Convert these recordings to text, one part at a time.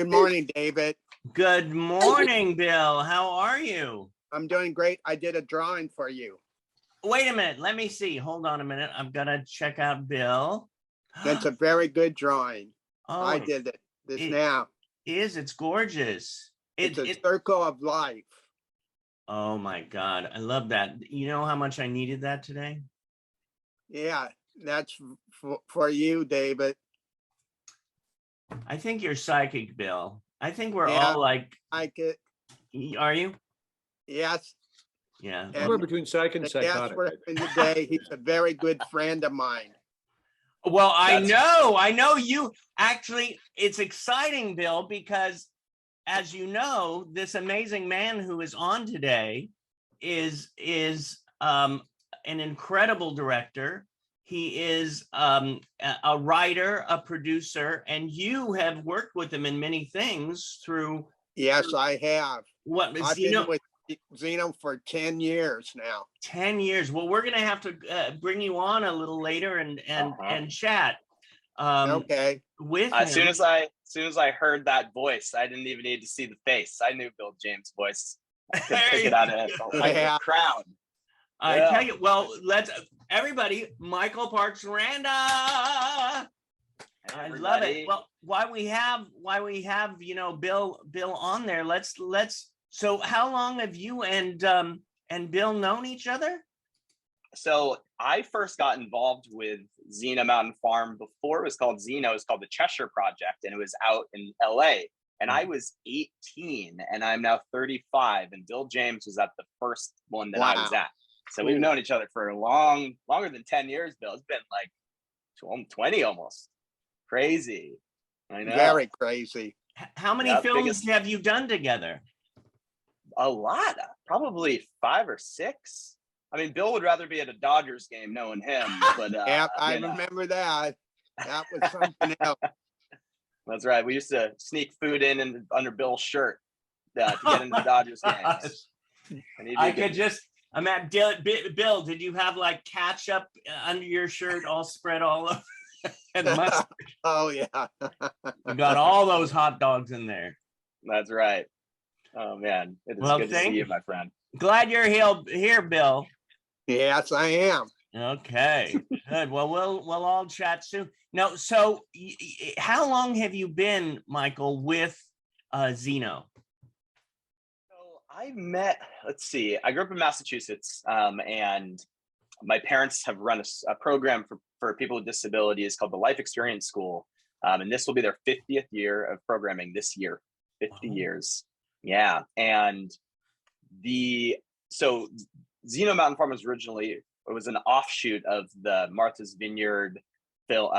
morning, David. Good morning, Bill. How are you? I'm doing great. I did a drawing for you. Wait a minute. Let me see. Hold on a minute. I've got to check out Bill. That's a very good drawing. Oh, I did it now. It's gorgeous. It's a circle of life. Oh my God. I love that. You know how much I needed that today? Yeah, that's for you, David. I think you're psychic, Bill. I think we're all like, it. Are you? Yes. Yeah. Somewhere between psych and psychotic. In the day, he's a very good friend of mine. Well, I know you actually, it's exciting, Bill, because as you know, this amazing man who is on today is an incredible director. He is a writer, a producer, and you have worked with him in many things through. Yes, I have. What, I've been with Zeno for 10 years now. 10 years. Well, we're going to have to bring you on a little later and chat. Okay. With as soon as I heard that voice, I didn't even need to see the face. I knew Bill James' voice. I could pick it out of the crowd. I tell you, well, let's everybody, Michael Parks Randa. I love it. Well, why we have Bill on there, let's so how long have you and Bill known each other? So I first got involved with Xena Mountain Farm before it was called Xeno. It was called the Cheshire Project, and it was out in LA. And I was 18 and I'm now 35, and Bill James was at the first one that I was at. So we've known each other for longer than 10 years, Bill. It's been like 20 almost. Crazy. I know. Very crazy. How many films have you done together? A lot, probably 5 or 6. I mean, Bill would rather be at a Dodgers game, knowing him. But I remember that. That was something else. That's right. We used to sneak food in under Bill's shirt to get into the Dodgers games. I could just. I'm at Bill. Did you have like ketchup under your shirt, all spread all over? And mustard? Oh yeah. You got all those hot dogs in there. That's right. Oh man, it is good to see you, my friend. Glad you're here, Bill. Yes, I am. Okay, good. Well, we'll all chat soon. Now, so how long have you been, Michael, with Zeno? I met, let's see, I grew up in Massachusetts, and my parents have run a program for people with disabilities called the Life Experience School. And this will be their 50th year of programming this year, 50 years. Yeah. And so Zeno Mountain Farm was originally, it was an offshoot of the Martha's Vineyard film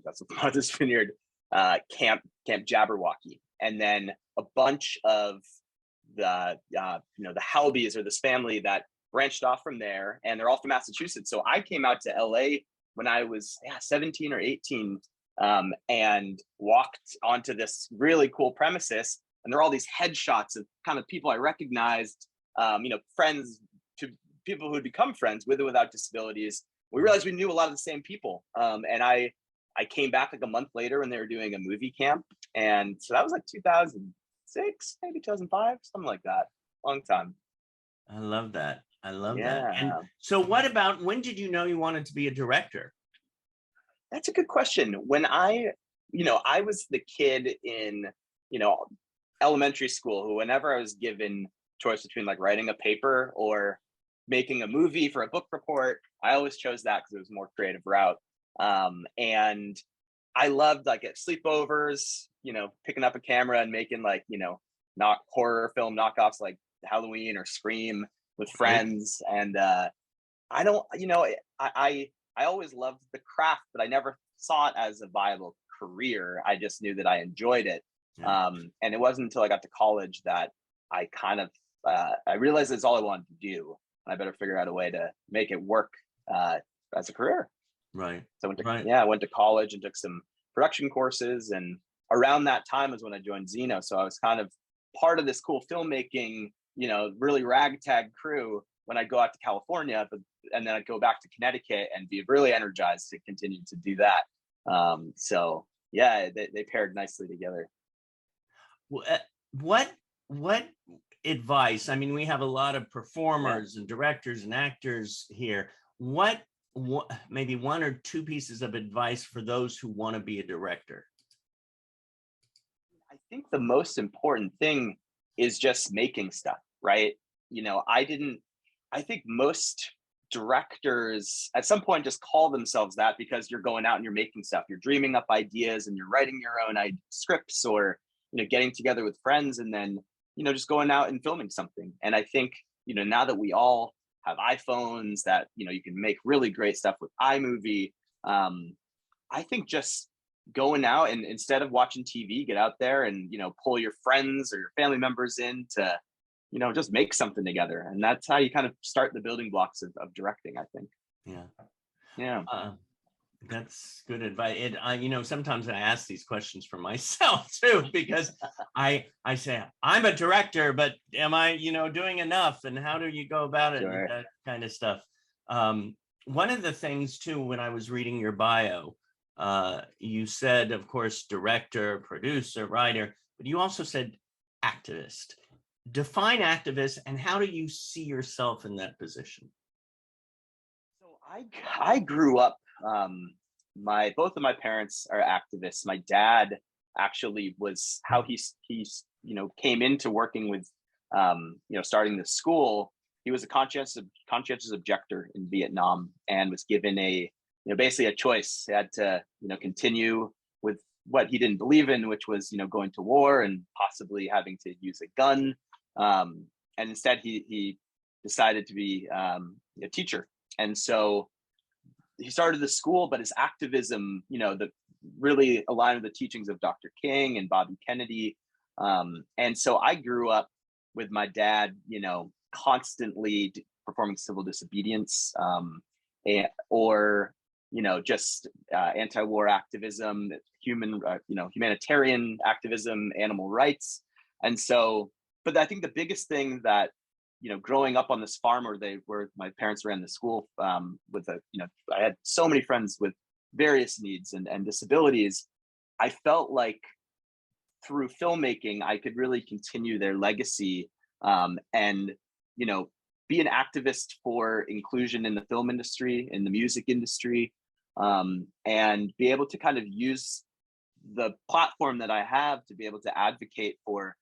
festival, Martha's Vineyard Camp Jabberwocky. And then a bunch of the Halbys, or this family that branched off from there, and they're all from Massachusetts. So I came out to LA when I was 17 or 18, and walked onto this really cool premises, and there are all these headshots of kind of people I recognized, friends to people who had become friends with or without disabilities. We realized we knew a lot of the same people, and I came back like a month later when they were doing a movie camp, and so that was like 2006, maybe 2005, something like that. Long time. I love that. That. And so what about, when did you know you wanted to be a director? That's a good question. When I was the kid in, elementary school who, whenever I was given choice between like writing a paper or making a movie for a book report, I always chose that because it was a more creative route. And I loved like at sleepovers, picking up a camera and making like, not horror film knockoffs like Halloween or Scream with friends. And I always loved the craft, but I never saw it as a viable career. I just knew that I enjoyed it. And it wasn't until I got to college that I kind of, I realized it's all I wanted to do. And I better figure out a way to make it work as a career. Right. So I went to college and took some production courses. And around that time is when I joined Zeno. So I was kind of part of this cool filmmaking, really ragtag crew when I go out to California, and then I'd go back to Connecticut and be really energized to continue to do that. So yeah, they paired nicely together. What advice? I mean, we have a lot of performers and directors and actors here. What maybe one or two pieces of advice for those who want to be a director? I think the most important thing is just making stuff, right? I think most directors at some point just call themselves that because you're going out and you're making stuff, you're dreaming up ideas and you're writing your own scripts, or, getting together with friends and then, just going out and filming something. And I think, now that we all have iPhones that, you can make really great stuff with iMovie, I think just going out and instead of watching TV, get out there and, pull your friends or your family members in to, just make something together. And that's how you kind of start the building blocks of directing, I think. Yeah. Yeah. That's good advice. Sometimes I ask these questions for myself too, because I say, I'm a director, but am I, doing enough? And how do you go about it? Sure. And that kind of stuff. One of the things too, when I was reading your bio, you said, of course, director, producer, writer, but you also said activist. Define activist, and how do you see yourself in that position? So I grew up, both of my parents are activists. My dad actually was how he's came into working with, starting the school. He was a conscientious objector in Vietnam and was given basically a choice. He had to, continue with what he didn't believe in, which was, going to war and possibly having to use a gun. And instead he decided to be a teacher. And so he started the school, but his activism, the really aligned with the teachings of Dr. King and Bobby Kennedy. And so I grew up with my dad, constantly performing civil disobedience, or just anti-war activism, humanitarian activism, animal rights. And so, but I think the biggest thing that, growing up on this farm where my parents ran the school, I had so many friends with various needs and disabilities. I felt like through filmmaking, I could really continue their legacy, and, be an activist for inclusion in the film industry, in the music industry, and be able to kind of use the platform that I have to be able to advocate for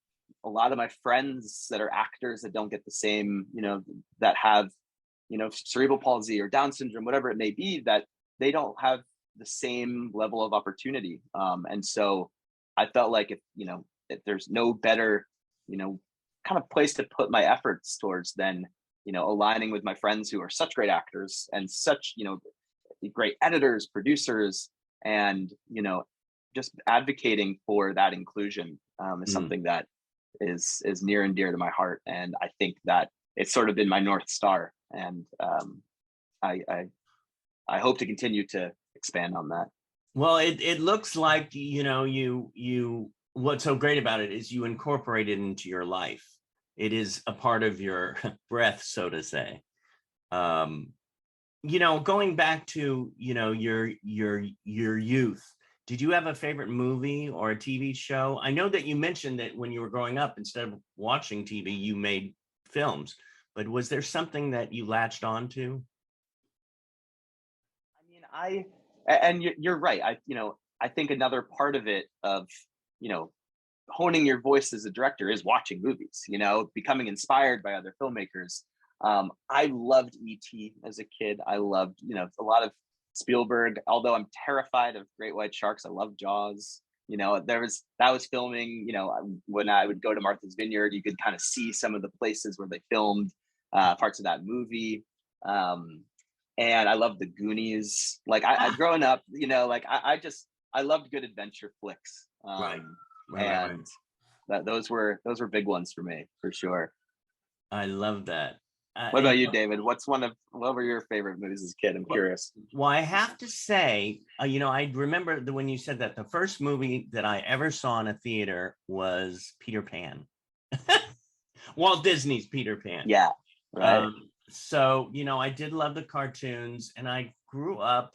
a lot of my friends that are actors that don't get the same, that have, cerebral palsy or Down syndrome, whatever it may be, that they don't have the same level of opportunity. And so I felt like if there's no better, kind of place to put my efforts towards than, aligning with my friends who are such great actors and such, great editors, producers, and, just advocating for that inclusion is something that is near and dear to my heart. And I think that it's sort of been my North Star. And I hope to continue to expand on that. Well, it looks like, you what's so great about it is you incorporate it into your life. It is a part of your breath, so to say. Going back to, your youth, did you have a favorite movie or a TV show? I know that you mentioned that when you were growing up, instead of watching TV, you made films, but was there something that you latched onto? I mean, and you're right. I think another part of it of, honing your voice as a director is watching movies, becoming inspired by other filmmakers. I loved E.T. as a kid. I loved, a lot of Spielberg, although I'm terrified of great white sharks. I love Jaws. That was filming, when I would go to Martha's Vineyard, you could kind of see some of the places where they filmed parts of that movie. And I loved the Goonies. Like I growing up, I loved good adventure flicks. Right. Those were big ones for me, for sure. I love that. What about you, David? What were your favorite movies as a kid? I'm curious. Well, I have to say, I remember when you said that the first movie that I ever saw in a theater was Peter Pan. Walt Disney's Peter Pan. Yeah, right. So, I did love the cartoons, and I grew up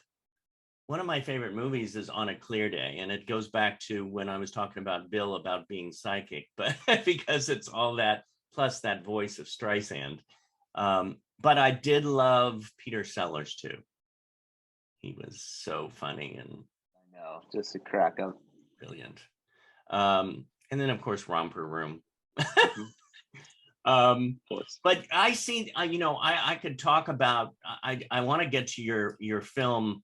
one of my favorite movies is On a Clear Day, and it goes back to when I was talking about Bill about being psychic, but because it's all that plus that voice of Streisand. But I did love Peter Sellers too. He was so funny and I know, just a crack up. brilliant. And then of course Romper Room. Of course. But I see, I could talk about, I want to get to your film,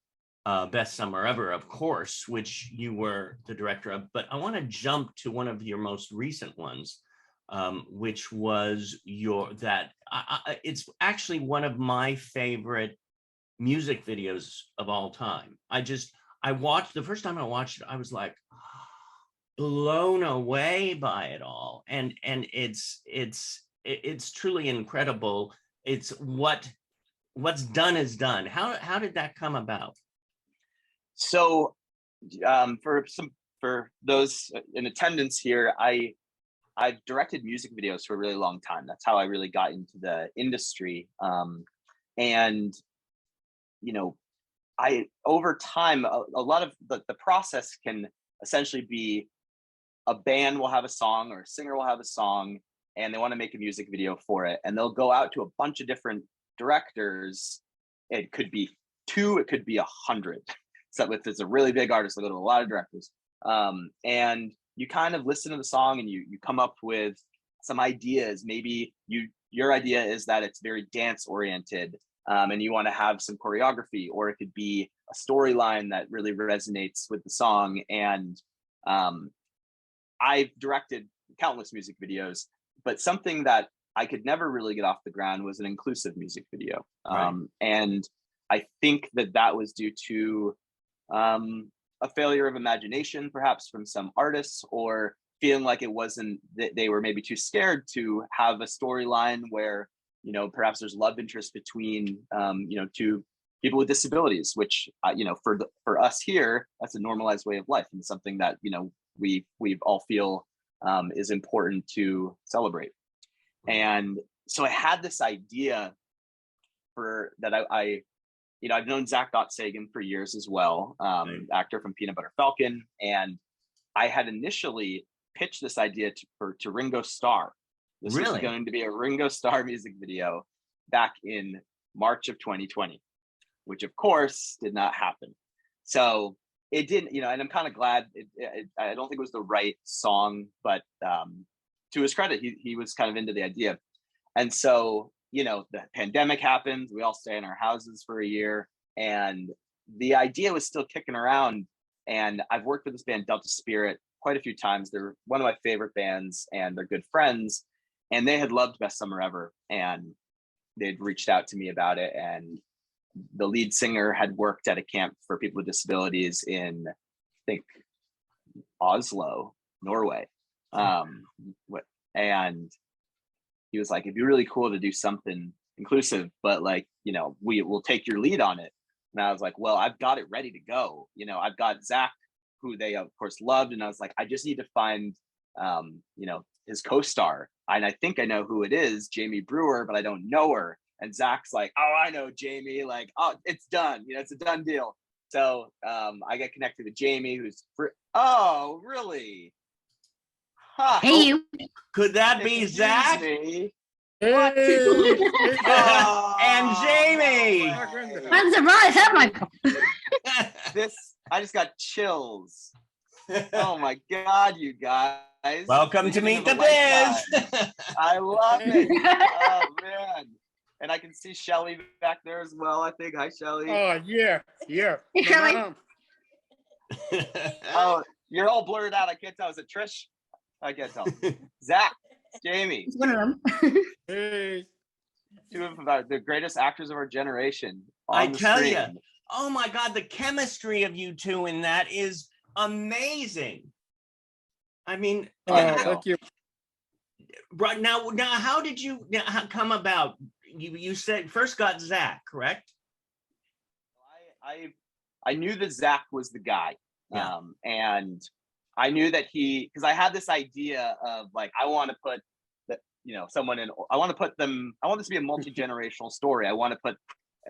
Best Summer Ever, of course, which you were the director of, but I want to jump to one of your most recent ones, which was it's actually one of my favorite music videos of all time. I watched, the first time I watched it, I was like blown away by it all. And it's truly incredible. It's what's done is done. How did that come about? So for those in attendance here, I've directed music videos for a really long time. That's how I really got into the industry. And I over time, a lot of the process can essentially be a band will have a song or a singer will have a song and they want to make a music video for it. And they'll go out to a bunch of different directors. It could be 2, it could be 100. So if it's a really big artist, they'll go to a lot of directors. And you kind of listen to the song and you come up with some ideas. Maybe your idea is that it's very dance oriented and you want to have some choreography, or it could be a storyline that really resonates with the song. And I've directed countless music videos, but something that I could never really get off the ground was an inclusive music video. Right. And I think that was due to a failure of imagination, perhaps from some artists, or feeling like it wasn't, that they were maybe too scared to have a storyline where, perhaps there's love interest between, 2 people with disabilities, which, for us here, that's a normalized way of life and something that, we all feel is important to celebrate. And so I had this idea I've known Zach Sagan for years as well, actor from Peanut Butter Falcon. And I had initially pitched this idea to Ringo Starr. This was going to be a Ringo Starr music video back in March of 2020, which of course did not happen. So it didn't, and I'm kind of glad. I don't think it was the right song, but to his credit, he was kind of into the idea. And so, the pandemic happened. We all stay in our houses for a year, and the idea was still kicking around. And I've worked with this band, Delta Spirit, quite a few times. They're one of my favorite bands, and they're good friends. And they had loved Best Summer Ever, and they'd reached out to me about it. And the lead singer had worked at a camp for people with disabilities in, I think, Oslo, Norway. And he was like, it'd be really cool to do something inclusive, but we will take your lead on it. And I was like, well, I've got it ready to go. I've got Zach, who they of course loved. And I was like, I just need to find, his co-star. And I think I know who it is, Jamie Brewer, but I don't know her. And Zach's like, oh, I know Jamie. It's done. It's a done deal. So I get connected with Jamie, who's oh, really? Huh. Hey, you. Could that be Zach? Hey. And Jamie. I'm surprised. Have my. I just got chills. Oh my God, you guys. Welcome to Meet the Biz. I love it. Oh man. And I can see Shelly back there as well, I think. Hi, Shelly. Oh, yeah. Hey, Shelly. Oh, you're all blurred out. I can't tell. Is it Trish? I can't tell. Zach, Jamie. It's one of them. Hey. 2 of the greatest actors of our generation. I tell you. Oh my God, the chemistry of you 2 in that is amazing. I mean, Thank you. Right now, how did you come about? You said first got Zach, correct? I knew that Zach was the guy. Yeah. And I knew that because I had this idea of I want to put someone in, I want this to be a multi-generational story. I want to put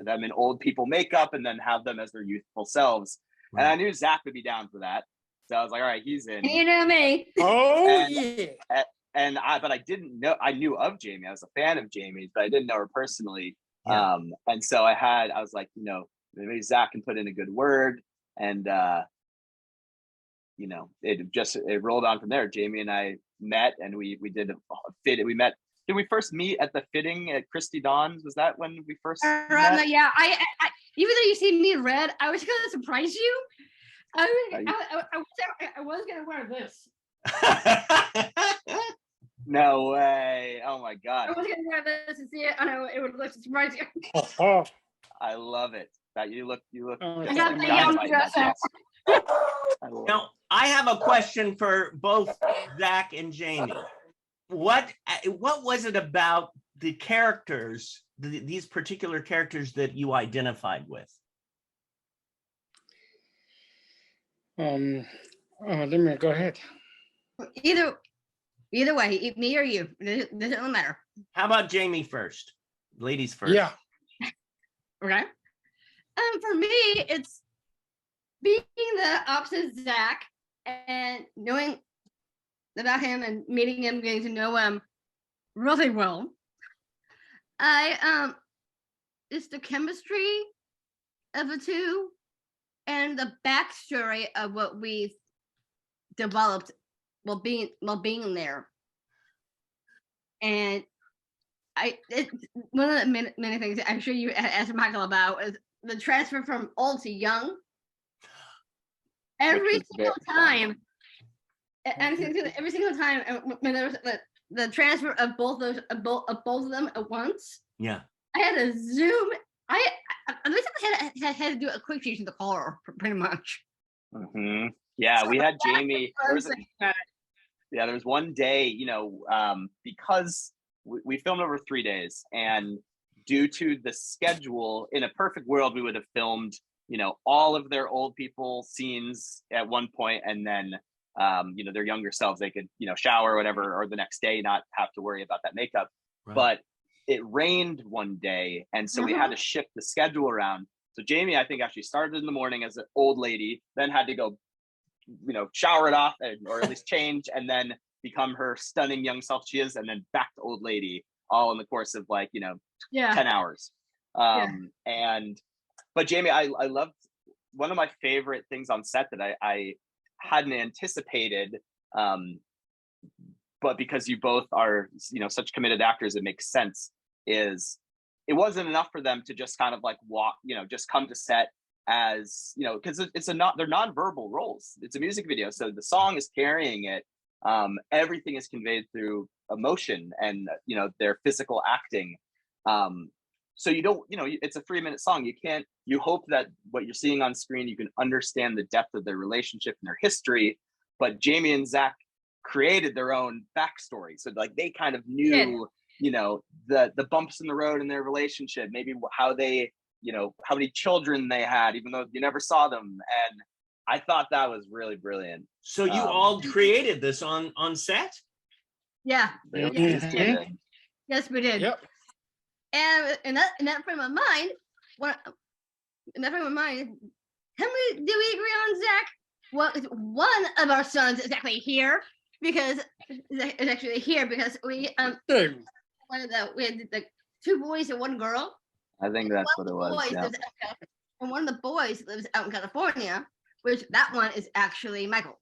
them in old people makeup and then have them as their youthful selves. Right. And I knew Zach would be down for that. So I was like, all right, he's in. You know me. Oh, And- yeah. But I didn't know, I knew of Jamie. I was a fan of Jamie's, but I didn't know her personally. Yeah. And so I was like, maybe Zach can put in a good word. And, it rolled on from there. Jamie and I met and we did a fit. We met. Did we first meet at the fitting at Christy Dawn's? Was that when we first Randa, met? yeah. I even though you see me in red, I was gonna surprise you. I was gonna wear this. No way. Oh my I God. was gonna wear this to see it. I know it would look surprise you. Oh, I love it. That you look oh, just I got like the dynamite in that dress dress. I love it. Now, I have a question for both Zach and Jamie. What was it about the characters, these particular characters that you identified with? let me go ahead. Either way, me or you, it doesn't matter. How about Jamie first? Ladies first. Yeah. Okay. For me, it's being the opposite Zach and knowing about him and meeting him, getting to know him really well. It's the chemistry of the two and the backstory of what we've developed while being there. And one of the many things I'm sure you asked Michael about is the transfer from old to young. Every single time, every single time when there was the transfer of both of them at once, Yeah. I had to zoom. I had to do a quick change in the car, pretty much. Mm-hmm. Yeah, we had Jamie. There was one day, because we filmed over 3 days, and due to the schedule, in a perfect world, we would have filmed, all of their old people scenes at one point, and then, their younger selves, they could, shower or whatever, or the next day, not have to worry about that makeup. Right. But it rained one day, and so we had to shift the schedule around. So Jamie, I think, actually started in the morning as an old lady, then had to go, shower it off, or at least change, and then become her stunning young self she is, and then back to old lady, all in the course of 10 hours. But Jamie, I loved, one of my favorite things on set that I hadn't anticipated, but because you both are, such committed actors, it makes sense, is it wasn't enough for them to just kind of walk, just come to set as, because they're nonverbal roles. It's a music video, so the song is carrying it. Everything is conveyed through emotion and their physical acting. So you don't, it's a 3-minute song. You hope that what you're seeing on screen, you can understand the depth of their relationship and their history. But Jamie and Zach created their own backstory, so they kind of knew, the bumps in the road in their relationship, maybe how they, how many children they had, even though you never saw them. And I thought that was really brilliant. So you all created this on set? Yeah. Mhm. Yes, we did. Yep. And in that frame of mind, how many do we agree on, Zach? Well, one of our sons is actually here because we Hey, we had the 2 boys and 1 girl. I think that's what it was. Yeah. And one of the boys lives out in California, which that one is actually Michael.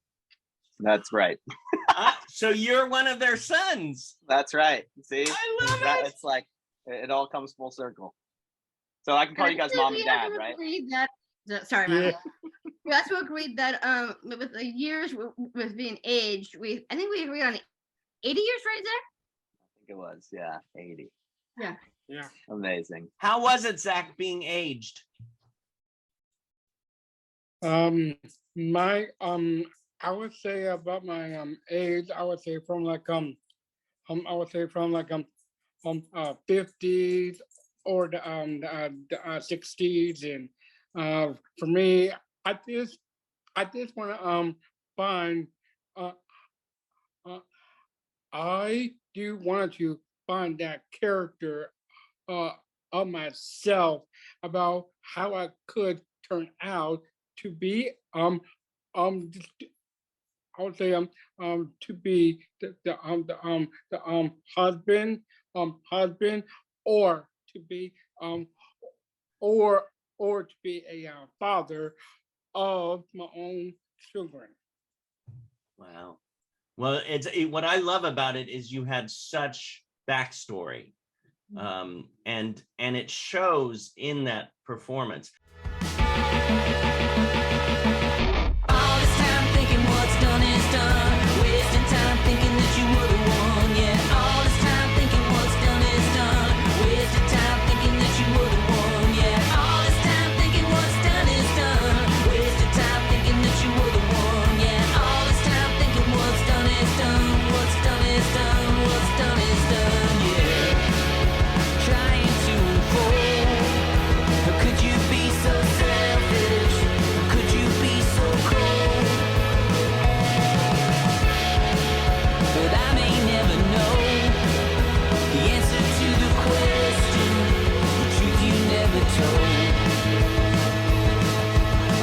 That's right. So you're one of their sons. That's right. See, I love it. It's like it all comes full circle. So I can call you guys mom and dad, right? Sorry, yeah. Michael. We also agreed that with the years with being aged, I think we agreed on 80 years, right, Zach? I think it was, yeah, 80. Yeah. Yeah. Amazing. How was it, Zach, being aged? My I would say about my age, I would say from I would say from 50s or the 60s, and for me, I just want to find I do want to find that character of myself about how I could turn out to be um I would say to be the husband or to be or to be a father of my own children. Wow. Well, what I love about it is you had such backstory, and it shows in that performance. All this time thinking what's done is done, wasting time thinking that you were the one. Yeah, all this time thinking what's done is done, wasting time thinking that you were the one. Yeah, all this time thinking what's done is done, wasting time thinking that you were the one. Yeah, all this time thinking what's done is done, what's done is done, what's done is done. Yeah, trying to unfold. How could you be so selfish? How could you be so cold? But I may never know the answer to the question, the truth you never told.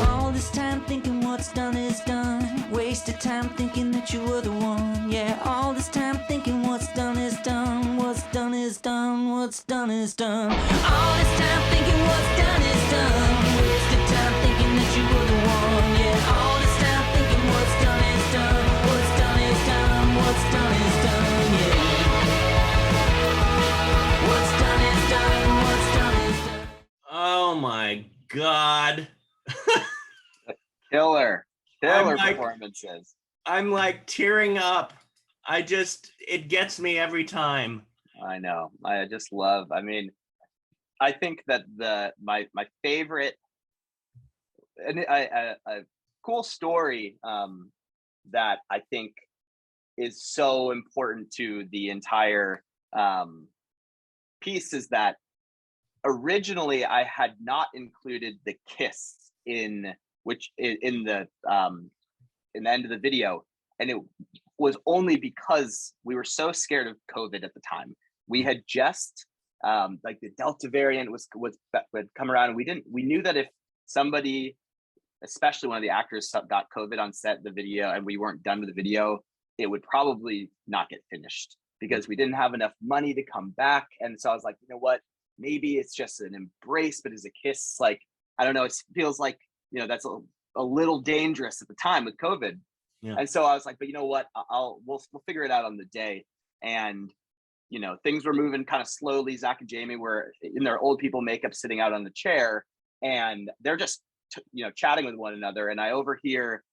All this time thinking what's done is done, wasted time thinking that you were the one. Yeah, all this time thinking what's done is done, what's done is done, what's done is done. All this time thinking what's done is done, wasted time thinking that you were the one. Yeah, all this time thinking what's done is done, what's done is done, what's done is done. Yeah, what's done is done, what's done is done. Oh my God. Killer I'm like- performances. I'm like tearing up. It gets me every time. I know. I just love. I mean, I think that my favorite and a cool story that I think is so important to the entire piece is that originally I had not included the kiss in the end of the video, and it was only because we were so scared of COVID at the time. We had just like the Delta variant was come around, and we knew that if somebody, especially one of the actors, got COVID on set the video and we weren't done with the video, it would probably not get finished because we didn't have enough money to come back. And so I was like, you know what, maybe it's just an embrace, but as a kiss, like, I don't know, it feels like, you know, that's a little dangerous at the time with COVID. Yeah. And so I was like, but you know what, we'll figure it out on the day. And you know, things were moving kind of slowly. Zach and Jamie were in their old people makeup sitting out on the chair, and they're just chatting with one another. And I overhear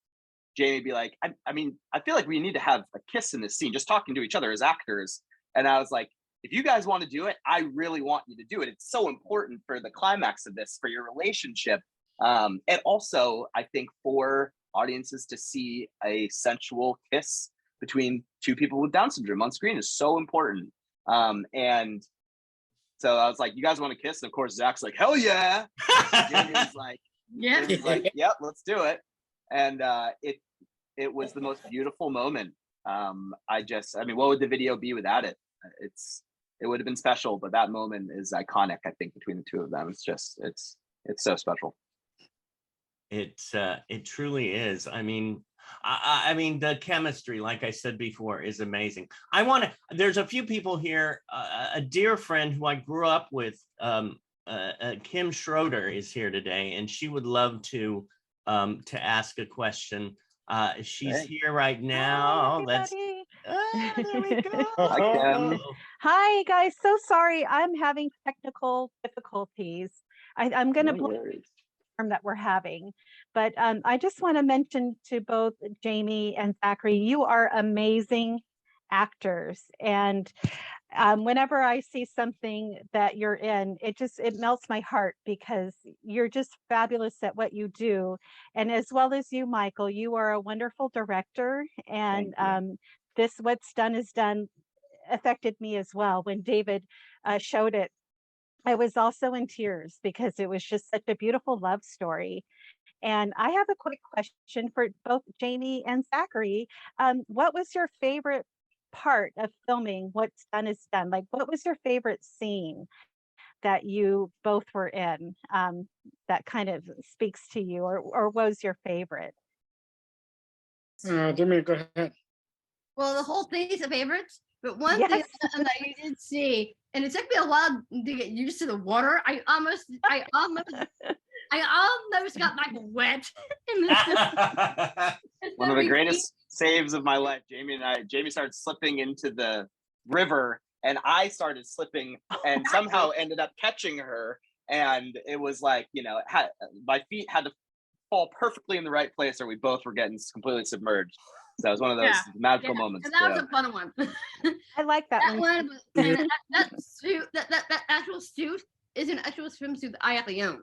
Jamie be like, I mean, I feel like we need to have a kiss in this scene, just talking to each other as actors. And I was like, if you guys want to do it, I really want you to do it. It's so important for the climax of this, for your relationship. And also, I think for audiences to see a sensual kiss between two people with Down syndrome on screen is so important. And so I was like, you guys want to kiss? And of course, Zach's like, hell yeah. Jamie's like, Yeah. yep, let's do it. And it was the most beautiful moment. I mean, what would the video be without it? It would have been special, but that moment is iconic, I think, between the two of them. It's so special. It truly is. I mean, I mean, the chemistry, like I said before, is amazing. There's a few people here. A dear friend who I grew up with, Kim Schroeder, is here today, and she would love to ask a question. She's here right now. Hi, There we go. Hi, Kim. Hi, guys. So sorry. I'm having technical difficulties. I'm going to No blame worries. the term that we're having. But I just want to mention to both Jamie and Zachary, you are amazing actors. And whenever I see something that you're in, it melts my heart because you're just fabulous at what you do. And as well as you, Michael, you are a wonderful director. And this What's Done is Done affected me as well. When David showed it, I was also in tears because it was just such a beautiful love story. And I have a quick question for both Jamie and Zachary. What was your favorite part of filming What's Done is Done? Like, what was your favorite scene? that you both were in that kind of speaks to you, or was your favorite? Jimmy, go ahead. Well, the whole thing is a favorite, but one thing Yes. that you did see, and it took me a while to get used to the water. I almost got like wet in the One of the greatest saves of my life. Jamie started slipping into the river, and I started slipping, and somehow ended up catching her. And it was like, my feet had to fall perfectly in the right place, or we both were getting completely submerged. So it was one of those magical moments. And that was a fun one. I like that, That one. one, and that suit, that actual suit is an actual swimsuit that I actually own.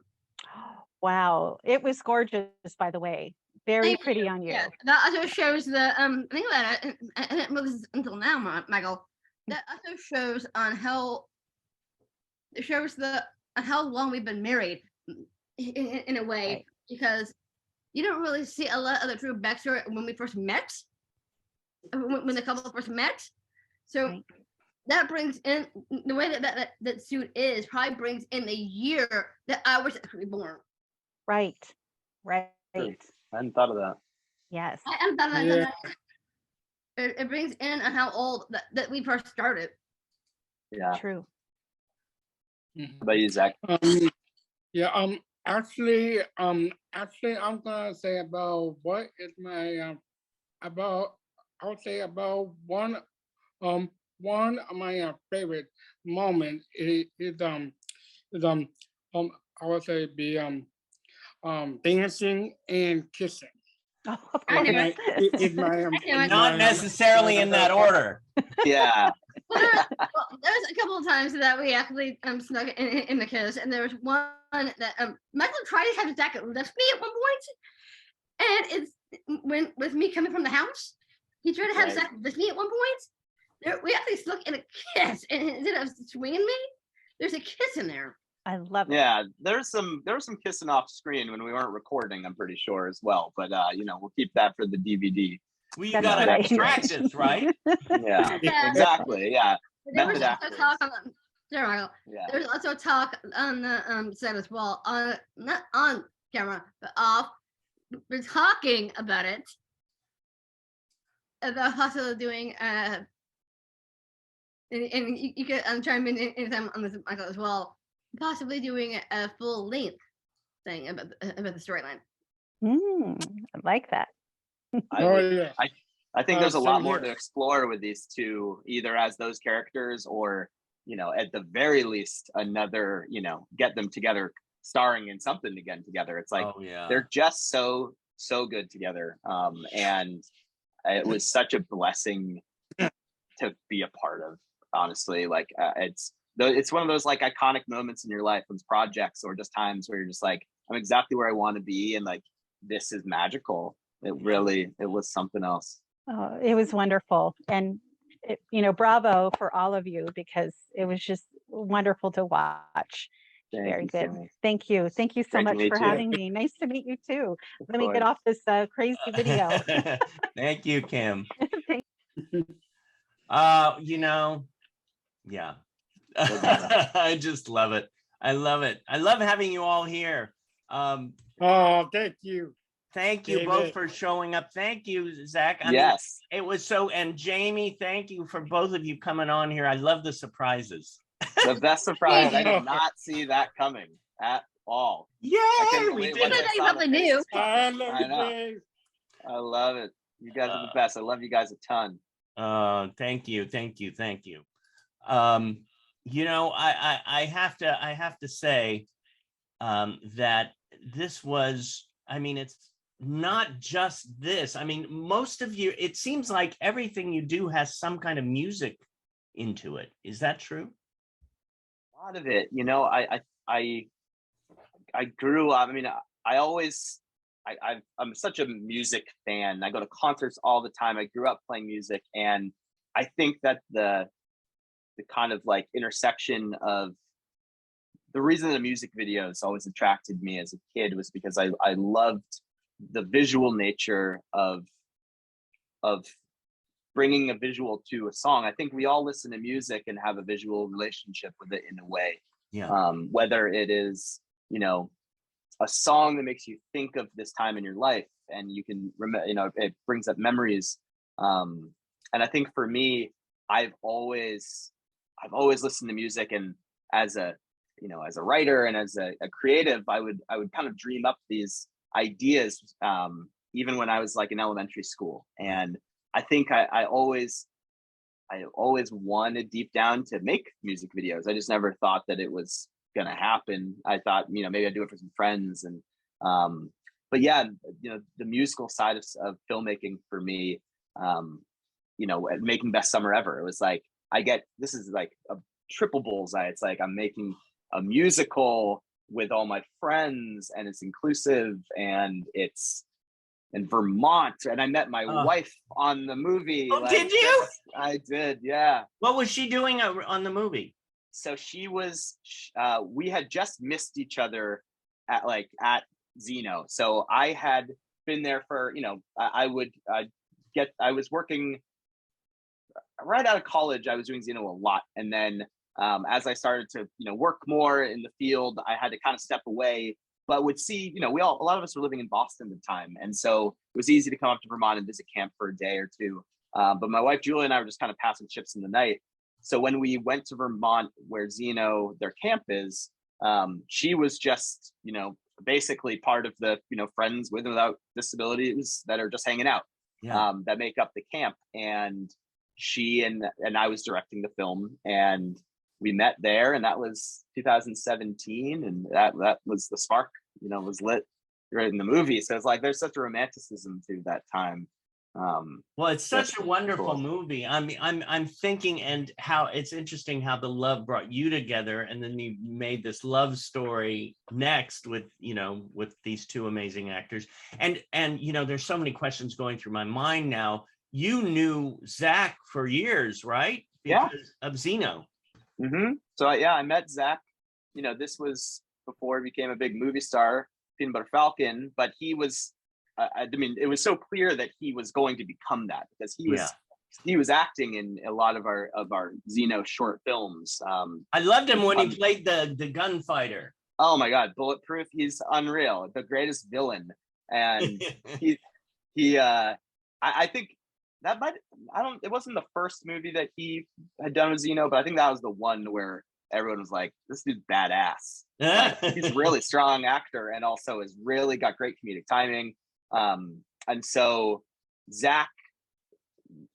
Wow, it was gorgeous, by the way. Very Thank pretty on you. Yeah, that also shows the think about it. I didn't know this until now, Michael. That also shows on how it shows on how long we've been married in a way, Right. because you don't really see a lot of the true backstory when we first met, when the couple first met. So Right. that brings in the way that suit is probably brings in the year that I was actually born. Right. I hadn't thought of that. Yes. I thought that Yeah. it brings in on how old that we first started. Yeah. True. How about you, Zach? Yeah. Actually, I'm gonna say about what is my about. I would say about one of my favorite moments is I would say be dancing and kissing. Oh, of I knew course. Is my Not necessarily in that order. Yeah. Well, there was a couple of times that we actually snuck in the kiss, and there was one that Michael tried to have Zach lift me at one point, and it's when with me coming from the house, he tried to have Right. Zach lift me at one point. We actually snuck in a kiss, and instead of swinging me, there's a kiss in there. I love it. Yeah, there was some kissing off screen when we weren't recording, I'm pretty sure as well. But we'll keep that for the DVD. Well, you That's gotta right. extract this, right? Yeah, Yeah. exactly. Yeah, But there was Method also actors. talk on there, Michael. yeah. There's also talk on the set as well, on not on camera but off. We're talking about it, about possibly doing and you could chime in anytime on this, Michael, as well. Possibly doing a full length thing about the storyline. I like that. yeah. I think there's a lot same more here. to explore with these two, either as those characters or, at the very least, another, get them together, starring in something again together. It's like Oh yeah. they're just so good together, and it was such a blessing to be a part of. Honestly, like it's one of those like iconic moments in your life, those projects or just times where you're just like, I'm exactly where I want to be, and like this is magical. It was something else. Oh, it was wonderful. And, bravo for all of you, because it was just wonderful to watch. Thank Very you, good. Sammy. Thank you. Thank you so Great to much meet for you. having me. Nice to meet you too. Of Let me get course. off this crazy video. Thank you, Kim. Thank Yeah. I just love it. I love it. I love having you all here. Oh, thank you. Thank you David. both for showing up. Thank you, Zach. I mean, Yes. it was so, and Jamie, thank you for both of you coming on here. I love the surprises. The best surprise. I Yeah. did not see that coming at all. Yay, couldn't we believe did what it. I You saw on the probably knew. faces. I love I you, know. Dave. I love it. You guys are the best. I love you guys a ton. Thank you. I have to say that this was, I mean, it's not just this. I mean, most of you, it seems like everything you do has some kind of music into it. Is that true? A lot of it, I grew up. I mean, I'm such a music fan. I go to concerts all the time. I grew up playing music, and I think that the kind of like intersection of the reason the music videos always attracted me as a kid was because I loved the visual nature of bringing a visual to a song. I think we all listen to music and have a visual relationship with it in a way. Yeah. Whether it is, you know, a song that makes you think of this time in your life and you can remember, you know, it brings up memories. And I think for me, I've always listened to music, and as a, you know, as a writer and as a creative, I would kind of dream up these ideas, even when I was like in elementary school. And I think I always wanted deep down to make music videos. I just never thought that it was going to happen. I thought, you know, maybe I'd do it for some friends. And, but yeah, you know, the musical side of filmmaking for me, you know, making Best Summer Ever, it was like, this is like a triple bullseye. It's like, I'm making a musical with all my friends, and it's inclusive, and it's in Vermont, and I met my wife on the movie. Oh, did you? I did, yeah. What was she doing on the movie? So she was, we had just missed each other at Zeno. So I had been there for, you know, I was working right out of college. I was doing Zeno a lot. And then as I started to, you know, work more in the field, I had to kind of step away, but would see, you know, a lot of us were living in Boston at the time. And so it was easy to come up to Vermont and visit camp for a day or two. But my wife, Julia, and I were just kind of passing ships in the night. So when we went to Vermont, where Zeno, their camp is, she was just, you know, basically part of the, you know, friends with and without disabilities that are just hanging out, that make up the camp. And she and I was directing the film, and we met there, and that was 2017, and that was the spark, you know, was lit right in the movie. So it's like there's such a romanticism to that time. Well, it's such a wonderful cool. movie. I mean, I'm thinking, and how it's interesting how the love brought you together, and then you made this love story next with, you know, with these two amazing actors. And you know, there's so many questions going through my mind now. You knew Zach for years, right? Because of Zeno. Mm-hmm. So yeah, I met Zach. You know, this was before he became a big movie star, Peanut Butter Falcon, but he was. I mean, it was so clear that he was going to become that, because he was acting in a lot of our Zeno short films. I loved him when he played the gunfighter. Oh my God, Bulletproof! He's unreal, the greatest villain, and I think that it wasn't the first movie that he had done with Zeno, but I think that was the one where everyone was like, "This dude's badass." Like, he's a really strong actor, and also has really got great comedic timing. And so Zach,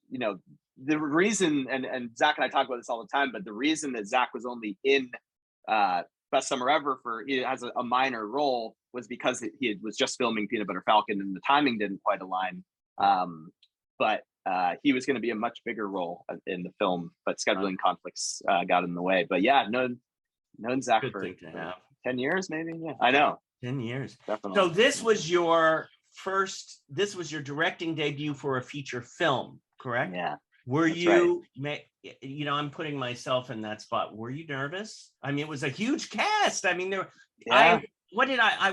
you know, the reason, and Zach and I talk about this all the time, but the reason that Zach was only in Best Summer Ever as a minor role was because he was just filming Peanut Butter Falcon, and the timing didn't quite align. But he was going to be a much bigger role in the film, but scheduling conflicts got in the way. But yeah, known Zach for 10 years, maybe. Yeah, I know. 10 years. Definitely. So this was your directing debut for a feature film, correct? Yeah. Were you, you know, I'm putting myself in that spot. Were you nervous? I mean, it was a huge cast. I mean, I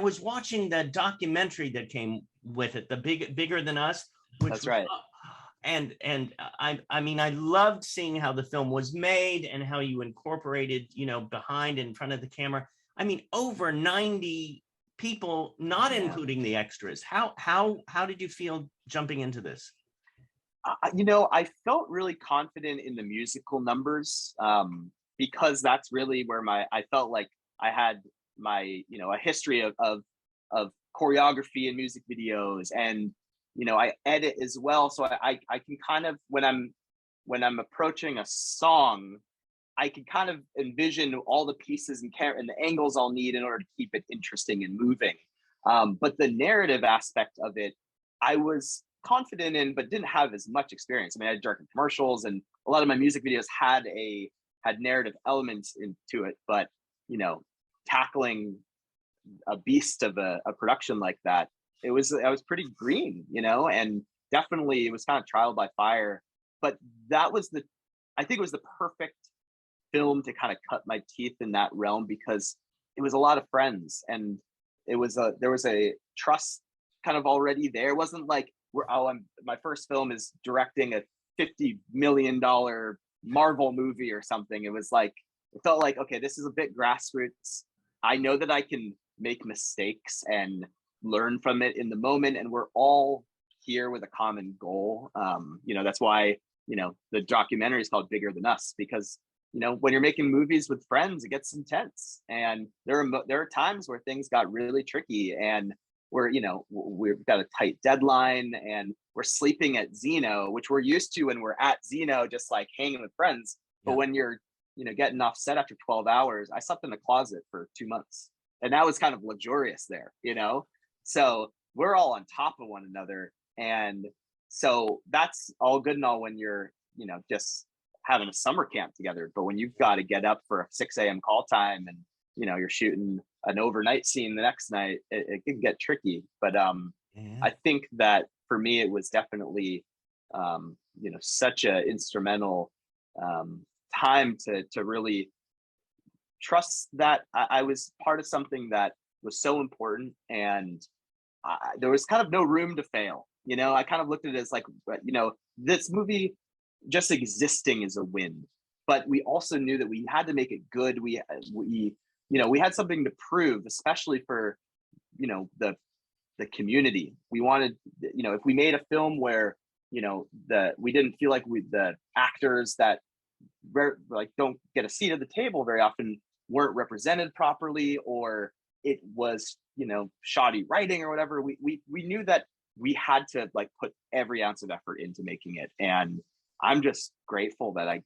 was watching the documentary that came with it, the Bigger Than Us. That's right. And I mean, I loved seeing how the film was made and how you incorporated, you know, behind and in front of the camera. I mean, over 90 people, not including the extras. How did you feel jumping into this? You know, I felt really confident in the musical numbers, because that's really where I felt like I had my, you know, a history of choreography and music videos, and, you know, I edit as well. So I can kind of, when I'm approaching a song, I can kind of envision all the pieces and the angles I'll need in order to keep it interesting and moving. But the narrative aspect of it, I was confident in, but didn't have as much experience. I mean, I directed commercials, and a lot of my music videos had narrative elements into it. But, you know, tackling a beast of a production like that, I was pretty green, you know, and definitely it was kind of trial by fire. But that was I think it was the perfect film to kind of cut my teeth in that realm, because it was a lot of friends, and there was a trust kind of already there. It wasn't like my first film is directing a $50 million Marvel movie or something. It was it felt like, okay, this is a bit grassroots. I know that I can make mistakes and learn from it in the moment, and we're all here with a common goal. That's why, the documentary is called Bigger Than Us, because, when you're making movies with friends, it gets intense. And there are times where things got really tricky, and we've got a tight deadline, and we're sleeping at Zeno, which we're used to when we're at Zeno, just like hanging with friends. But when you're, getting off set after 12 hours, I slept in the closet for 2 months, and that was kind of luxurious there, So we're all on top of one another. And so that's all good and all when you're, just having a summer camp together. But when you've got to get up for a 6 a.m. call time, and, you're shooting an overnight scene the next night, it can get tricky. But I think that for me, it was definitely, such a instrumental time to really trust that I was part of something that was so important, and there was kind of no room to fail. I kind of looked at it as like, this movie just existing is a win, but we also knew that we had to make it good. We had something to prove, especially for, the community. We wanted, if we made a film where, we didn't feel like the actors that don't get a seat at the table very often weren't represented properly, or it was, shoddy writing or whatever. We knew that we had to put every ounce of effort into making it. And I'm just grateful that I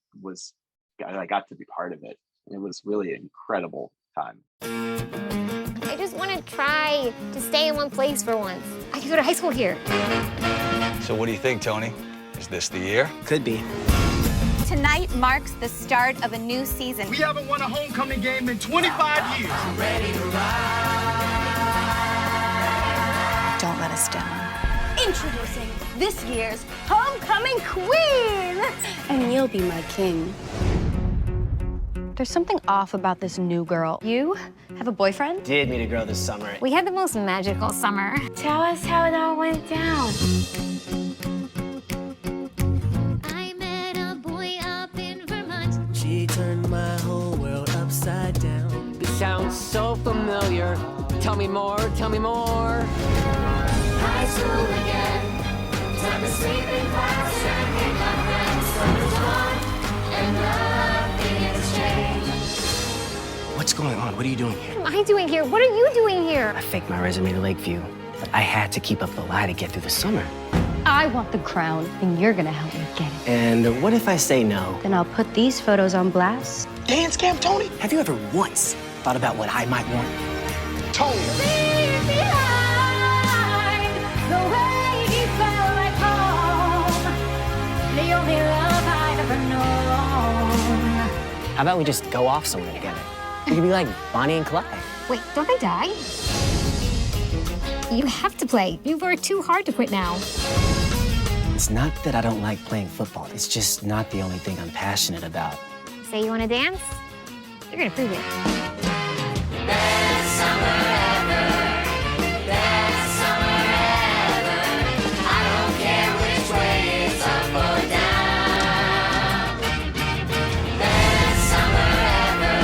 got to be part of it. It was really an incredible time. I just want to try to stay in one place for once. I can go to high school here. So what do you think, Tony? Is this the year? Could be. Tonight marks the start of a new season. We haven't won a homecoming game in 25 years. I'm ready to ride. Don't let us down. Introducing this year's homecoming queen. And you'll be my king. There's something off about this new girl. You have a boyfriend? Did meet a girl this summer. We had the most magical summer. Tell us how it all went down. I met a boy up in Vermont. She turned my whole world upside down. It sounds so familiar. Tell me more, tell me more. High school again. Time to sleep in class and meet my friends. Summer's gone and nothing has changed. What's going on? What are you doing here? What am I doing here? What are you doing here? I faked my resume to Lakeview, but I had to keep up the lie to get through the summer. I want the crown, and you're gonna help me get it. And what if I say no? Then I'll put these photos on blast. Dance camp, Tony? Have you ever once thought about what I might want? Tony. Leave behind the way he felt like home. The only love I'd ever known. How about we just go off somewhere together? We could be like Bonnie and Clyde. Wait, don't they die? You have to play. You've worked too hard to quit now. It's not that I don't like playing football. It's just not the only thing I'm passionate about. Say you want to dance? You're gonna prove it. Best summer ever. Best summer ever. I don't care which way it's up or down. Best summer ever.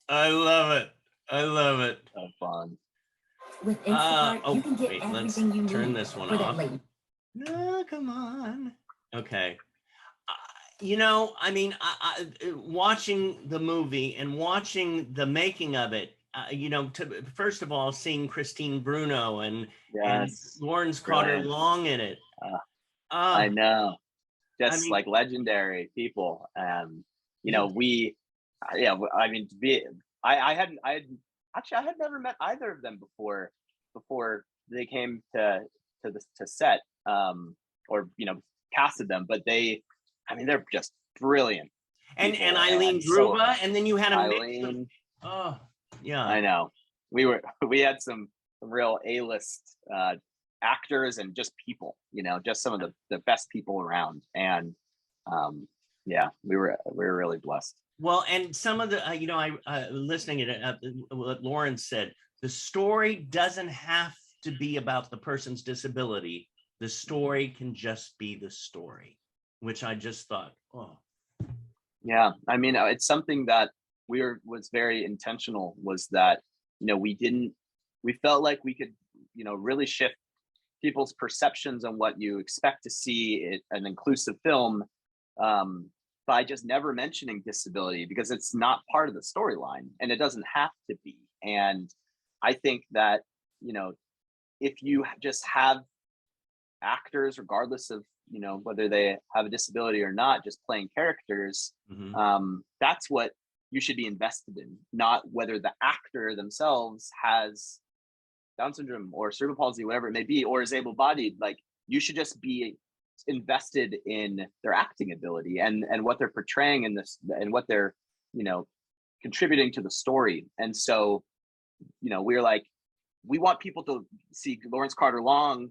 I love it. I love it. So fun. With Instacart, you can get wait, let's everything you need turn this one for that off. late. No, come on. Okay. I mean, watching the movie and watching the making of it, first of all, seeing Christine Bruno and Lawrence Carter Long in it. I know. Just like legendary people. I had never met either of them before they came to set, or casted them, but they're just brilliant. And Eileen Druva, and then you had a mix of, I know. We had some real A-list actors and just people, just some of the best people around. And we were really blessed. Well, and some of the, listening to what Lauren said, the story doesn't have to be about the person's disability. The story can just be the story, which I just thought, oh. Yeah, I mean, it's something that was very intentional, was that, we felt like we could, really shift people's perceptions on what you expect to see in an inclusive film, by just never mentioning disability, because it's not part of the storyline and it doesn't have to be. And I think that, if you just have actors, regardless of, whether they have a disability or not, just playing characters, that's what you should be invested in, not whether the actor themselves has Down syndrome or cerebral palsy, whatever it may be, or is able-bodied. Like, you should just be invested in their acting ability and what they're portraying in this, and what they're, contributing to the story. And so, we're like, we want people to see Lawrence Carter Long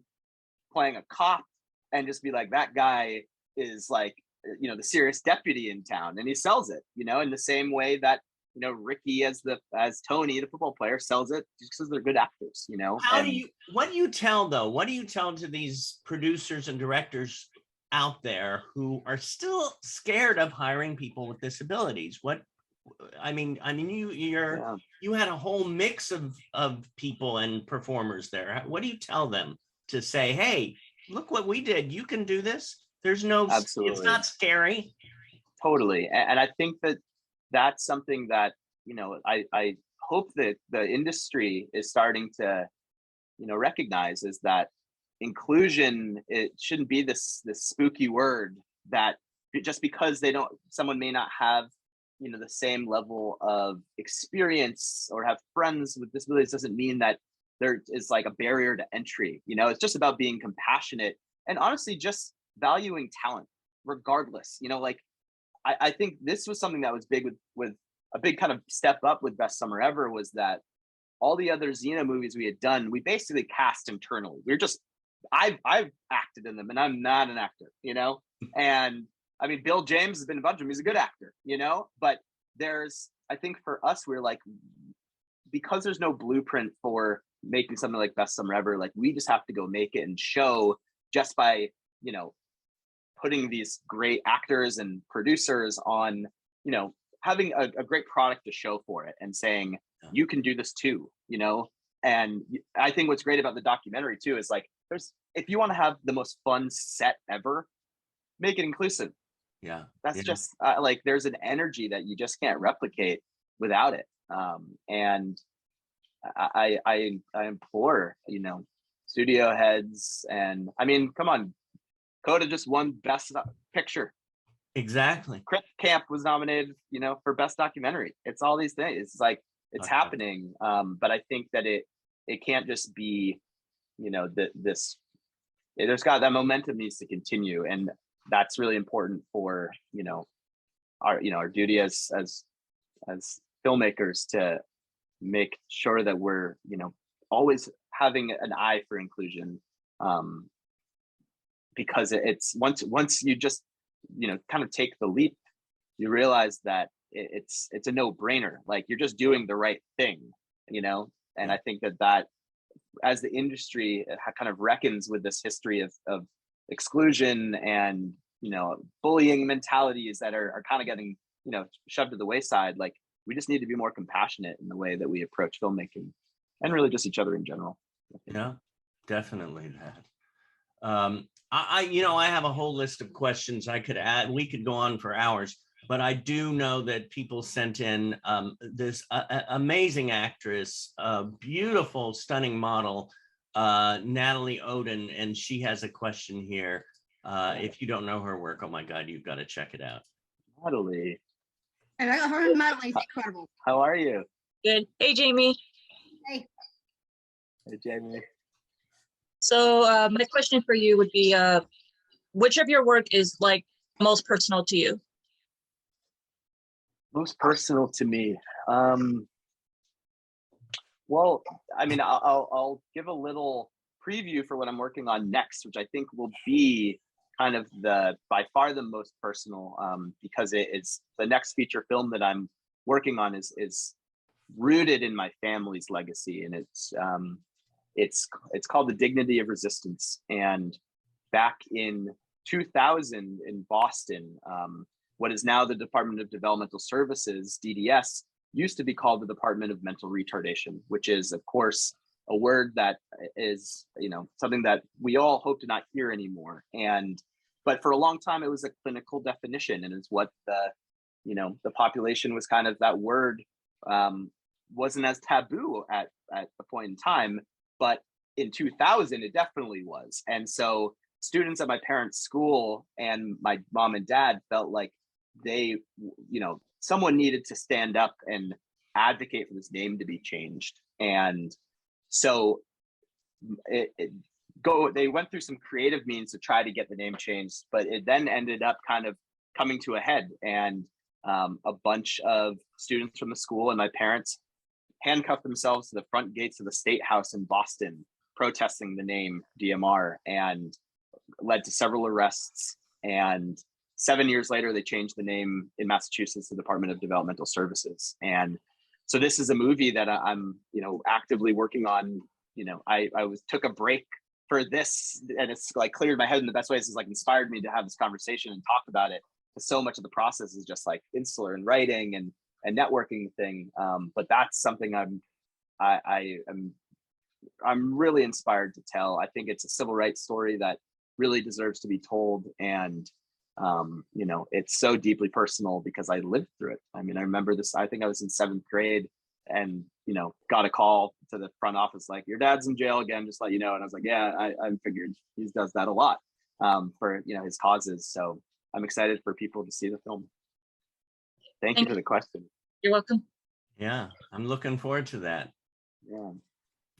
playing a cop and just be like, that guy is like, the serious deputy in town, and he sells it, in the same way that, Ricky as Tony, the football player, sells it just because they're good actors, What do you tell though? What do you tell to these producers and directors out there who are still scared of hiring people with disabilities? You had a whole mix of people and performers there. What do you tell them to say, hey, look what we did. You can do this. There's no, Absolutely. It's not scary. Totally. And I think that that's something that, I hope that the industry is starting to, recognize, is that inclusion, it shouldn't be this spooky word that just because someone may not have, the same level of experience or have friends with disabilities, doesn't mean that there is like a barrier to entry. It's just about being compassionate and honestly just valuing talent regardless. I think this was something that was big with a big kind of step up with Best Summer Ever, was that all the other Xena movies we had done, we basically cast internally. I've acted in them, and I'm not an actor, and I mean, Bill James has been in a bunch of them. He's a good actor, but I think for us, we're like, because there's no blueprint for making something like Best Summer Ever, like, we just have to go make it and show just by, putting these great actors and producers on, having a great product to show for it and saying, you can do this too, And I think what's great about the documentary too is like, if you want to have the most fun set ever, make it inclusive. Yeah. That's just like, there's an energy that you just can't replicate without it. And I implore, studio heads, and I mean, come on, Coda just won Best Picture. Exactly. Crypt Camp was nominated, for Best Documentary. It's all these things. It's like, it's happening. But I think that it can't just be, there's got that momentum needs to continue, and that's really important for, our duty as filmmakers to make sure that we're, always having an eye for inclusion. Because it's once you just, kind of take the leap, you realize that it's a no-brainer. Like, you're just doing the right thing, and I think that as the industry kind of reckons with this history of exclusion and, bullying mentalities that are kind of getting, shoved to the wayside, like, we just need to be more compassionate in the way that we approach filmmaking, and really just each other in general. Yeah, definitely that. I have a whole list of questions I could add. We could go on for hours, but I do know that people sent in this amazing actress, beautiful, stunning model, Natalie Oden, and she has a question here. If you don't know her work, oh my God, you've got to check it out. Natalie. And I got her and Natalie's incredible. How are you? Good. Hey, Jamie. Hey. Hey, Jamie. So my question for you would be, which of your work is like most personal to you? Most personal to me. Well, I mean, I'll give a little preview for what I'm working on next, which I think will be kind of by far the most personal, because it's the next feature film that I'm working on is rooted in my family's legacy, and it's called The Dignity of Resistance. And back in 2000 in Boston, what is now the Department of Developmental Services, DDS, used to be called the Department of Mental Retardation, which is, of course, a word that is, something that we all hope to not hear anymore. But for a long time, it was a clinical definition, and it's what the population was kind of, that word wasn't as taboo at the point in time, but in 2000, it definitely was. And so students at my parents' school and my mom and dad felt like they, someone needed to stand up and advocate for this name to be changed. And so they went through some creative means to try to get the name changed, but it then ended up kind of coming to a head. And a bunch of students from the school and my parents handcuffed themselves to the front gates of the State House in Boston, protesting the name DMR, and led to several arrests. And 7 years later, they changed the name in Massachusetts to the Department of Developmental Services. And so this is a movie that I'm, actively working on. I took a break for this, and it's like cleared my head in the best ways. It's like inspired me to have this conversation and talk about it. So much of the process is just like insular and writing and networking thing. But that's something I'm really inspired to tell. I think it's a civil rights story that really deserves to be told. And, it's so deeply personal because I lived through it. I mean, I remember this, I think I was in 7th grade and, got a call to the front office, like, your dad's in jail again, just let you know. And I was like, yeah, I figured he does that a lot for, his causes. So I'm excited for people to see the film. Thank you for the question. You're welcome. Yeah, I'm looking forward to that.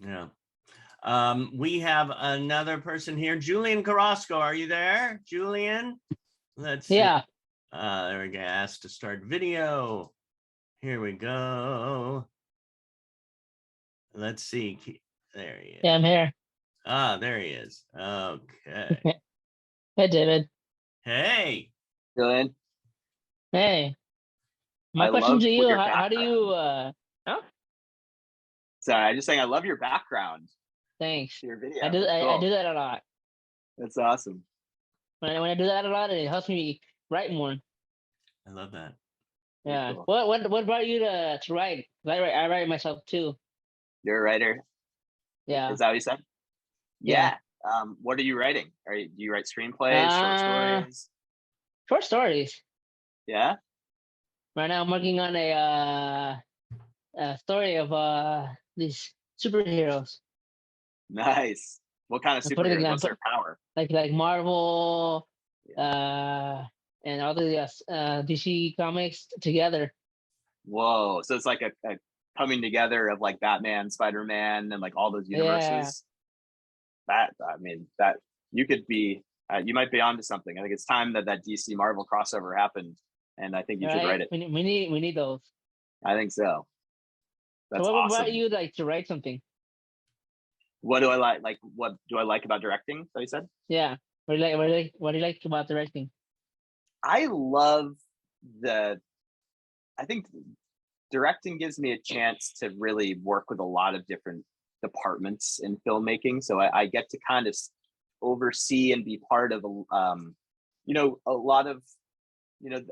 Yeah. We have another person here. Julian Carrasco, are you there? Julian? Let's see. Yeah. There we go. Asked to start video. Here we go. Let's see. There he is. Yeah, I'm here. There he is. Okay. Hey, David. Hey. Julian. Hey. My question to you, how do you Sorry, I'm just saying I love your background. Thanks. Your video. I do that a lot. That's awesome. When I do that a lot, it helps me write more. I love that. Yeah. Cool. What brought you to write? I write myself too. You're a writer? Yeah. Is that what you said? Yeah. What are you writing? Do you write screenplays, short stories? Short stories. Yeah. Right now I'm working on a story of these superheroes. Nice. What kind of superheroes? What's their power? Like Marvel, and all the DC comics together. Whoa! So it's like a coming together of like Batman, Spider-Man, and like all those universes. Yeah. That you could be. You might be onto something. I think it's time that DC Marvel crossover happened, and I think you should write it. We need those. I think so. That's so what awesome. about you, like, to write something? What do I like? Like, what do I like about directing? So you said? Yeah. What do you like about directing? I think directing gives me a chance to really work with a lot of different departments in filmmaking. So I get to kind of oversee and be part of a lot of,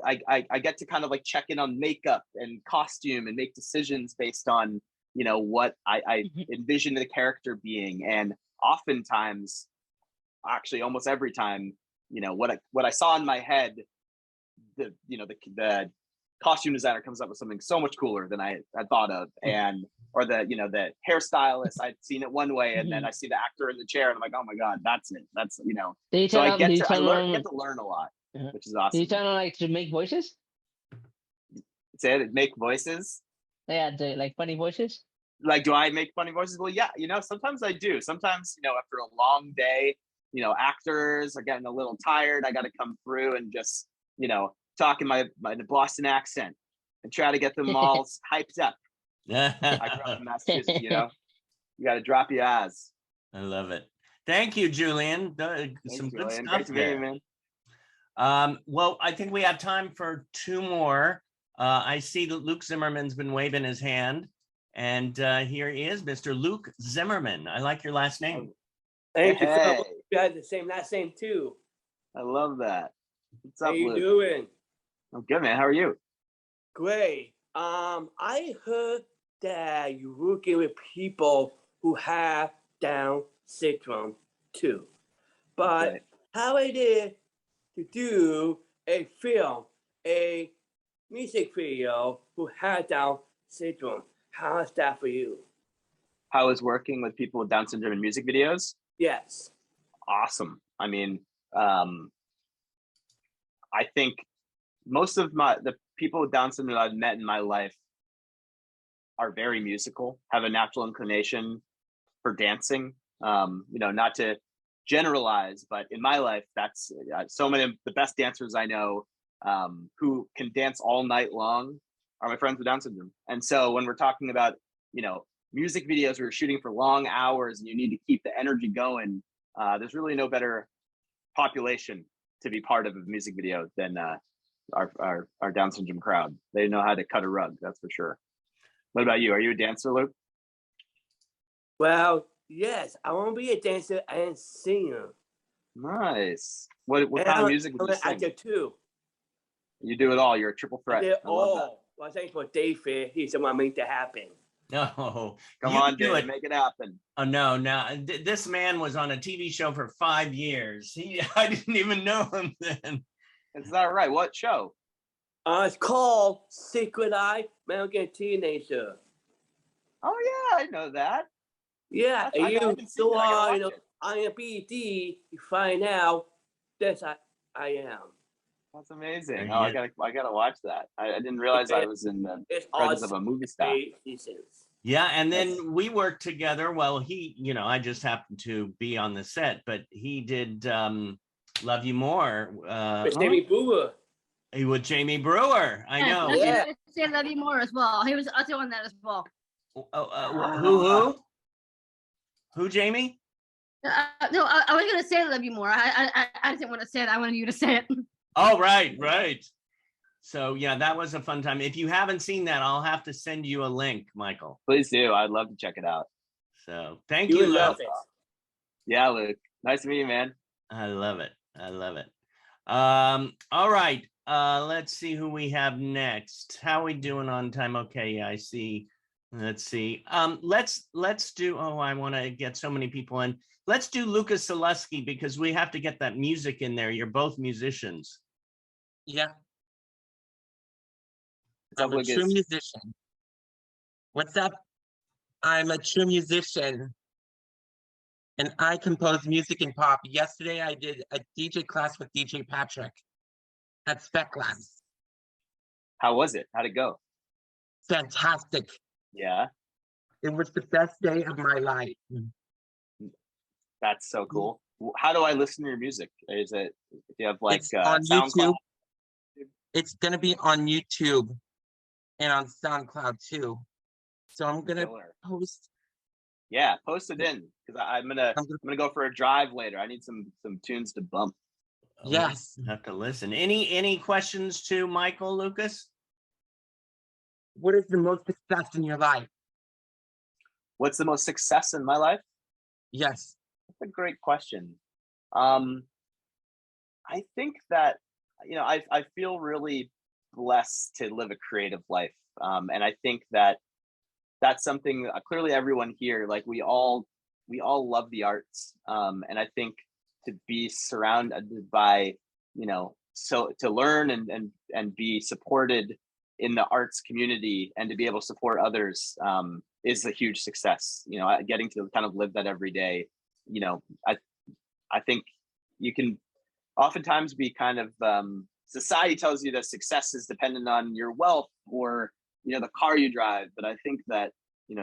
I get to kind of like check in on makeup and costume and make decisions based on, what I envision the character being. And oftentimes, actually almost every time, what I saw in my head, the costume designer comes up with something so much cooler than I had thought of. Or the hairstylist, I'd seen it one way, and then I see the actor in the chair and I'm like, oh my God, that's it. That's, so I get to learn a lot, which is awesome. Do you tell them like to make voices? Say it, make voices? Yeah, like funny voices? Like, do I make funny voices? Well, yeah, sometimes I do. Sometimes, after a long day, actors are getting a little tired. I got to come through and just, talk in my Boston accent and try to get them all hyped up. I grew up in Massachusetts, you got to drop your eyes. I love it. Thank you, Julian. Some good stuff. Great to meet you, man. Well, I think we have time for 2 more. I see that Luke Zimmerman's been waving his hand, And here he is, Mr. Luke Zimmerman. I like your last name. Thank you. Hey. You had the same last name too. I love that. What's How up, you Luke? doing? I'm good, man. How are you? Great. I heard that you're working with people who have Down syndrome too. But Okay. how it is to do a film, a music video who has Down syndrome? How is that for you? How is working with people with Down syndrome in music videos? Yes. Awesome. I mean, I think most of the people with Down syndrome I've met in my life are very musical, have a natural inclination for dancing. Not to generalize, but in my life, that's so many of the best dancers I know who can dance all night long are my friends with Down syndrome. And so when we're talking about, music videos where you're shooting for long hours and you need to keep the energy going, there's really no better population to be part of a music video than our Down syndrome crowd. They know how to cut a rug, that's for sure. What about you? Are you a dancer, Luke? Well, yes, I want to be a dancer and singer. Nice. What kind of music would you I'm an sing? actor too. You do it all. You're a triple I threat. did I love that. all. Well, thanks for David. He's the one made that happen. No, Come you on, do David, it. make it happen. Oh no, this man was on a TV show for 5 years. I didn't even know him then. Is that right? What show? It's called Secret Eye, American Teenager. Oh yeah, I know that. Yeah, I and you haven't seen go it. I gotta on, watch it. IMDb, you find out that's I am. That's amazing. Yeah. Oh, I gotta watch that. I didn't realize I was in the It's presence awesome. of a movie star. 8 seasons. Yeah, and then we worked together. Well, I just happened to be on the set, but he did Love You More. With Jamie Brewer. With Jamie Brewer. I know. Yeah. Say Love You More as well. He was also on that as well. Who, Jamie? No, I was gonna say Love You More. I didn't want to say it. I wanted you to say it. Oh, right. So yeah, that was a fun time. If you haven't seen that, I'll have to send you a link, Michael. Please do. I'd love to check it out. So thank you, Luke. Yeah, Luke. Nice to meet you, man. I love it. All right. Let's see who we have next. How are we doing on time? Okay, I see. Let's see. Let's do. Oh, I want to get so many people in. Let's do Lucas Zaleski because we have to get that music in there. You're both musicians. Yeah. I'm a true musician. What's up? I'm a true musician. And I compose music and pop. Yesterday, I did a DJ class with DJ Patrick at Spec Labs. How was it? How'd it go? Fantastic. Yeah. It was the best day of my life. That's so cool. How do I listen to your music? Is it, do you have like on SoundCloud? YouTube? It's going to be on YouTube and on SoundCloud too. So I'm going to post. Yeah, post it in because I'm gonna go for a drive later. I need some tunes to bump. Yes. Have to listen. Any questions to Michael, Lucas? What is the most success in your life? What's the most success in my life? Yes. That's a great question. I think that, I feel really blessed to live a creative life. And I think that that's something clearly everyone here, like we all love the arts. And I think to be surrounded by, so to learn and be supported in the arts community and to be able to support others is a huge success. Getting to kind of live that every day. I think you can oftentimes be kind of society tells you that success is dependent on your wealth or the car you drive, but I think that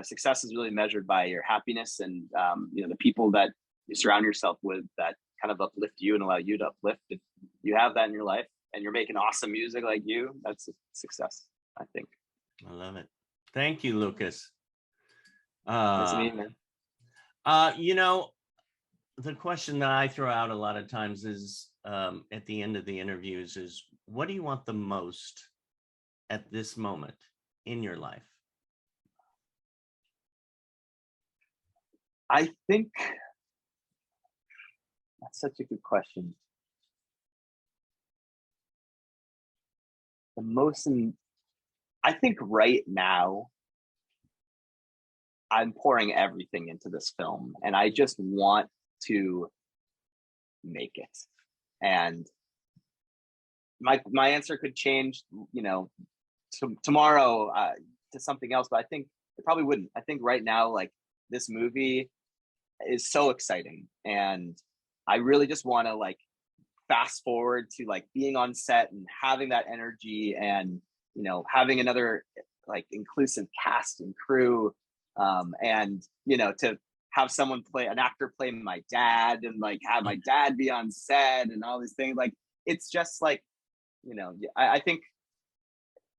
success is really measured by your happiness and the people that you surround yourself with that kind of uplift you and allow you to uplift. If you have that in your life and you're making awesome music like you, that's a success, I think. I love it. Thank you, Lucas. Nice to meet you, man. The question that I throw out a lot of times is at the end of the interviews is, what do you want the most at this moment in your life? I think that's such a good question. I think right now I'm pouring everything into this film, and I just want to make it. And my answer could change, tomorrow to something else, but I think it probably wouldn't. I think right now, like, this movie is so exciting, and I really just want to like fast forward to like being on set and having that energy, and having another like inclusive cast and crew, and to have an actor play my dad, and like have my dad be on set and all these things. Like, it's just like, I think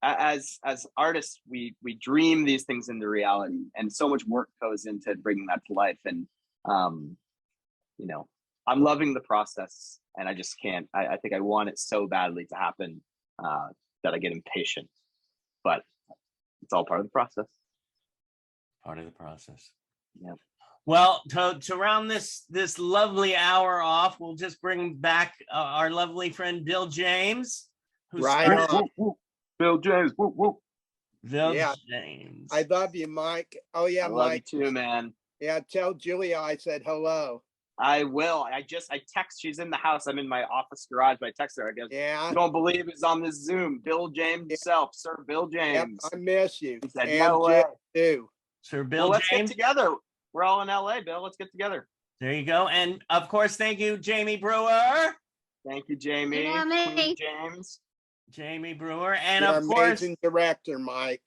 as artists, we dream these things into reality, and so much work goes into bringing that to life. And I'm loving the process, and I just can't. I think I want it so badly to happen that I get impatient, but it's all part of the process. Part of the process. Yeah. Well, to round this lovely hour off, we'll just bring back our lovely friend Bill James, who's Right on. Bill James. Whoop, whoop. Bill Yeah. James. I love you, Mike. Oh yeah, I love Mike. you too, man. Yeah, tell Julia I said hello. I will. I text. She's in the house. I'm in my office garage. But I text her. I guess. Yeah. You don't believe it's on this Zoom. Bill James himself, Sir Bill James. Yep, I miss you. He said, And "No way." Jill too. Sir Bill Let's James. get together. We're all in LA, Bill. Let's get together. There you go. And of course, thank you, Jamie Brewer. Thank you, Jamie. Yeah, me. Queen James. Jamie Brewer. And You're of course, amazing director, Mike.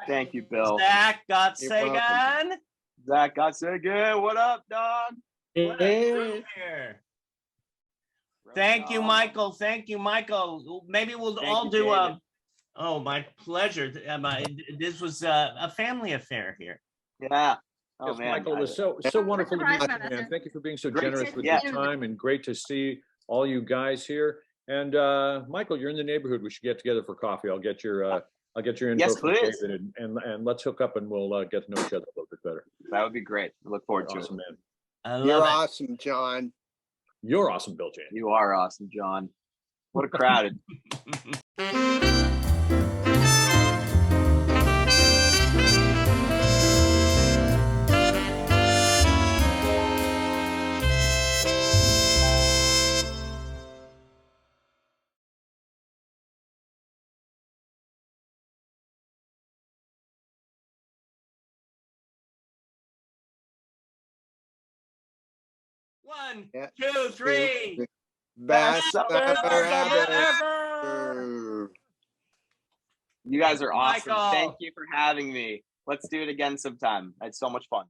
Thank you, Bill. Zach You're welcome. Gotsagan. Zach Gotsagan. What up, dog? What a crew here. Thank you, Michael. Thank you, Michael. Maybe we'll Thank all you, do David. oh, my pleasure. This was a family affair here. Yeah. Oh, Yes, man. Michael, it was so wonderful to meet you, man. Thank you for being so Great generous to- with yeah. your time, and great to see all you guys here. And Michael, you're in the neighborhood. We should get together for coffee. I'll get your info Yes, from please. David, and let's hook up, and we'll get to know each other a little bit better. That would be great. I look forward to Awesome, it. man. I You're love it. awesome, John. You're awesome, Bill James. You are awesome, John. What a crowd. One, Yeah. 2, 3. Best summer ever. You guys are awesome. Michael. Thank you for having me. Let's do it again sometime. I had so much fun.